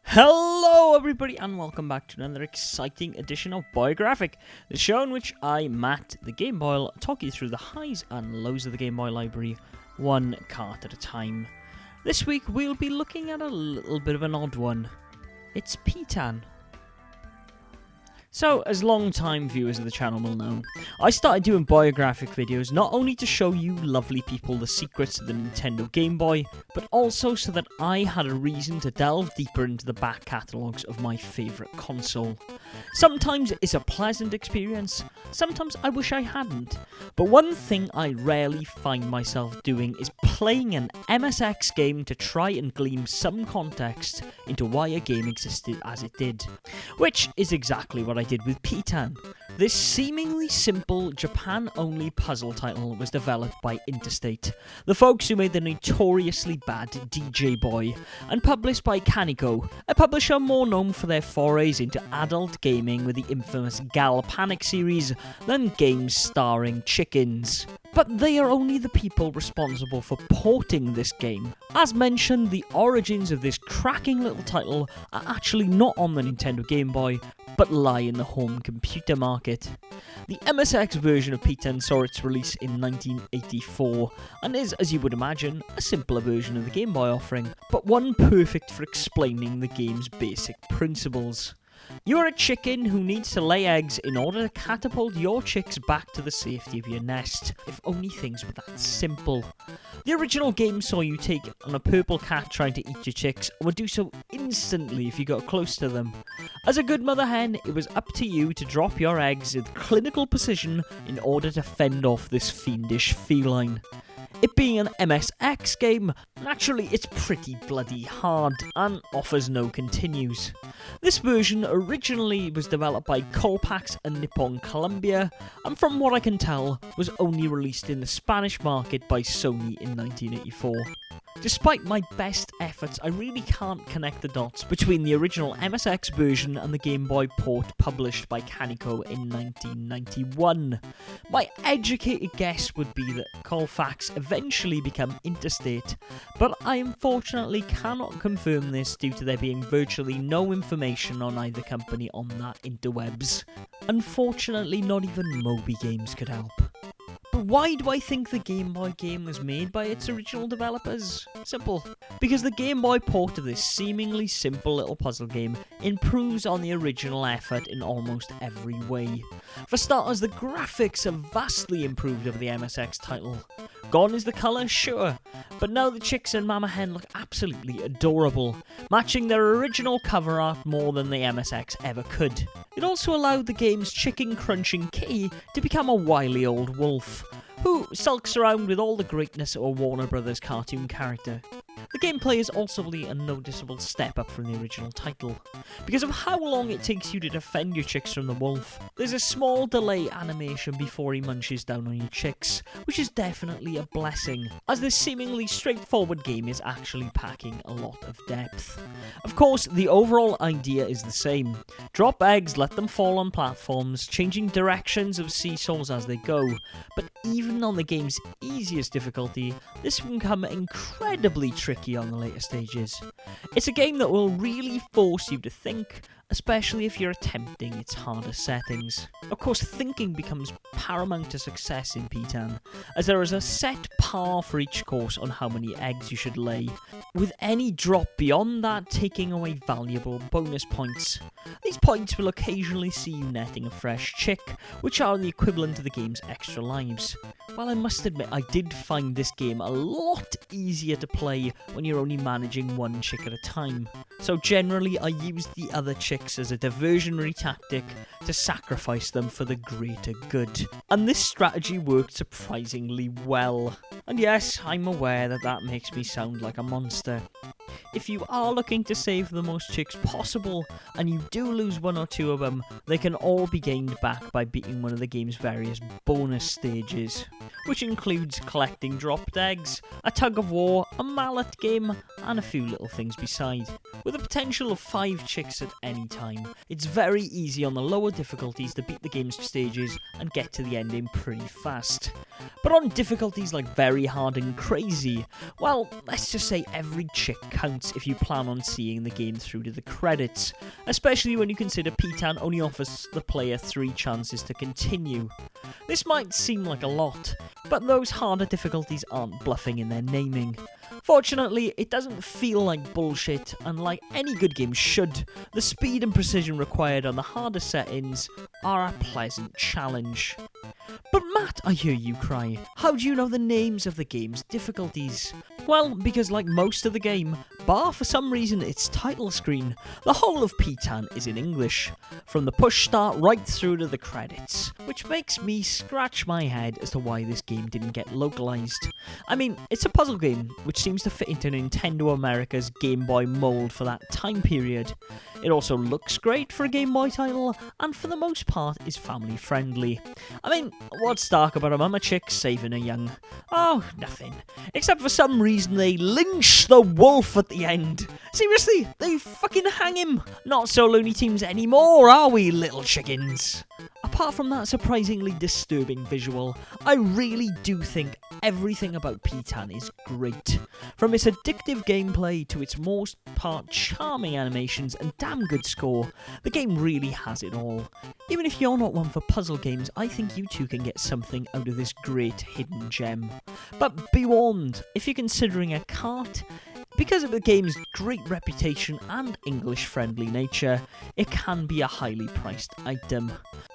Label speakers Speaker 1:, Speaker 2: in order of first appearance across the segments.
Speaker 1: Hello everybody and welcome back to another exciting edition of Boyographic, the show in which I, Matt, the Game Boy, talk you through the highs and lows of the Game Boy library, one cart at a time. This week we'll be looking at a little bit of an odd one. It's Peetan. So, as long-time viewers of the channel will know, I started doing Boyographic videos not only to show you lovely people the secrets of the Nintendo Game Boy, but also so that I had a reason to delve deeper into the back catalogues of my favourite console. Sometimes it's a pleasant experience, sometimes I wish I hadn't, but one thing I rarely find myself doing is playing an MSX game to try and glean some context into why a game existed as it did. Which is exactly what I did with Pitan. This seemingly simple Japan-only puzzle title was developed by Interstate, the folks who made the notoriously bad DJ Boy, and published by Kameko, a publisher more known for their forays into adult gaming with the infamous Gal Panic series than games starring chickens. But they are only the people responsible for porting this game. As mentioned, the origins of this cracking little title are actually not on the Nintendo Game Boy, but lie in the home computer market. The MSX version of Pitan saw its release in 1984, and is, as you would imagine, a simpler version of the Game Boy offering, but one perfect for explaining the game's basic principles. You are a chicken who needs to lay eggs in order to catapult your chicks back to the safety of your nest. If only things were that simple. The original game saw you take on a purple cat trying to eat your chicks, and would do so instantly if you got close to them. As a good mother hen, it was up to you to drop your eggs with clinical precision in order to fend off this fiendish feline. It being an MSX game, naturally it's pretty bloody hard, and offers no continues. This version originally was developed by Colpax and Nippon Columbia, and from what I can tell, was only released in the Spanish market by Sony in 1984. Despite my best efforts, I really can't connect the dots between the original MSX version and the Game Boy port published by Kameko in 1991. My educated guess would be that Colfax eventually became Interstate, but I unfortunately cannot confirm this due to there being virtually no information on either company on that interwebs. Unfortunately, not even Moby Games could help. But why do I think the Game Boy game was made by its original developers? Simple. Because the Game Boy port of this seemingly simple little puzzle game improves on the original effort in almost every way. For starters, the graphics are vastly improved over the MSX title. Gone is the colour, sure, but now the chicks and Mama Hen look absolutely adorable, matching their original cover art more than the MSX ever could. It also allowed the game's chicken-crunching key to become a wily old wolf, who sulks around with all the greatness of a Warner Brothers cartoon character. The gameplay is also a noticeable step up from the original title. Because of how long it takes you to defend your chicks from the wolf, there's a small delay animation before he munches down on your chicks, which is definitely a blessing, as this seemingly straightforward game is actually packing a lot of depth. Of course, the overall idea is the same. Drop eggs, let them fall on platforms, changing directions of seesaws as they go, but even on the game's easiest difficulty, this can become incredibly tricky on the later stages. It's a game that will really force you to think, especially if you're attempting its harder settings. Of course, thinking becomes paramount to success in Pitan, as there is a set par for each course on how many eggs you should lay, with any drop beyond that taking away valuable bonus points. These points will occasionally see you netting a fresh chick, which are the equivalent to the game's extra lives. Well, I must admit, I did find this game a lot easier to play when you're only managing one chick at a time. So generally, I used the other chicks as a diversionary tactic to sacrifice them for the greater good. And this strategy worked surprisingly well. And yes, I'm aware that that makes me sound like a monster. If you are looking to save the most chicks possible, and you do lose one or two of them, they can all be gained back by beating one of the game's various bonus stages. which includes collecting dropped eggs, a tug of war, a mallet game, and a few little things beside. With a potential of 5 chicks at any time, it's very easy on the lower difficulties to beat the game's stages and get to the ending pretty fast. But on difficulties like very hard and crazy, well, let's just say every chick counts if you plan on seeing the game through to the credits, especially when you consider Pitan only offers the player 3 chances to continue. This might seem like a lot, but those harder difficulties aren't bluffing in their naming. Fortunately, it doesn't feel like bullshit, and like any good game should, the speed and precision required on the harder settings are a pleasant challenge. But Matt, I hear you cry, how do you know the names of the game's difficulties? Well, because like most of the game, bar for some reason its title screen, the whole of Pitan is in English, from the push start right through to the credits, which makes me scratch my head as to why this game didn't get localized. I mean, it's a puzzle game, which seems to fit into Nintendo America's Game Boy mold for that time period. It also looks great for a Game Boy title, and for the most part is family friendly. I mean, what's dark about a mama chick saving a young? Oh, nothing. Except for some reason they lynch the wolf at the end. Seriously, they fucking hang him. Not so Looney Tunes anymore, are we, little chickens? Apart from that surprisingly disturbing visual, I really do think everything about Pitan is great. From its addictive gameplay to its most part charming animations and damn good score, the game really has it all. Even if you're not one for puzzle games, I think you too can get something out of this great hidden gem. But be warned, if you're considering a cart, because of the game's great reputation and English-friendly nature, it can be a highly priced item.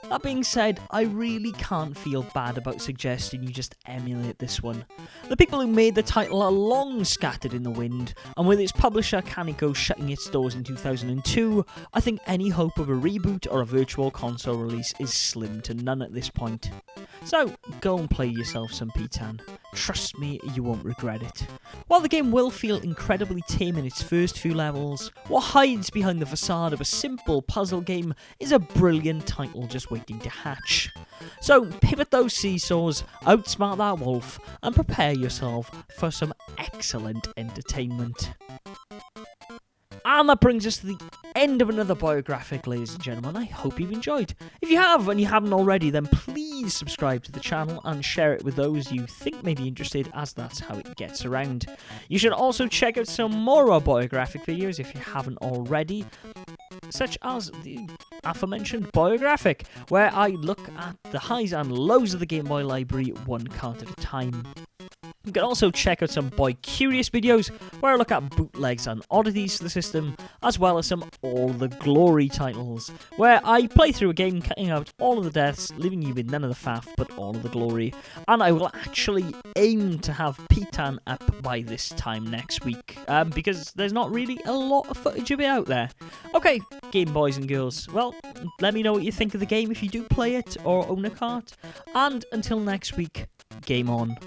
Speaker 1: That being said, I really can't feel bad about suggesting you just emulate this one. The people who made the title are long scattered in the wind, and with its publisher Kameko shutting its doors in 2002, I think any hope of a reboot or a virtual console release is slim to none at this point. So, go and play yourself some Pitan. Trust me, you won't regret it. While the game will feel incredibly tame in its first few levels, what hides behind the facade of a simple puzzle game is a brilliant title just waiting to hatch. So pivot those seesaws, outsmart that wolf, and prepare yourself for some excellent entertainment. And that brings us to the end of another Boyographic, ladies and gentlemen. I hope you've enjoyed. If you have, and you haven't already, then please subscribe to the channel and share it with those you think may be interested, as that's how it gets around. You should also check out some more Boyographic videos if you haven't already, such as the aforementioned Boyographic, where I look at the highs and lows of the Game Boy library one card at a time. You can also check out some Boy Curious videos, where I look at bootlegs and oddities to the system, as well as some All the Glory titles, where I play through a game cutting out all of the deaths, leaving you with none of the faff but all of the glory. And I will actually aim to have Pitan up by this time next week, because there's not really a lot of footage of it out there. Okay, Game Boys and girls, well, let me know what you think of the game if you do play it or own a cart, and until next week, game on.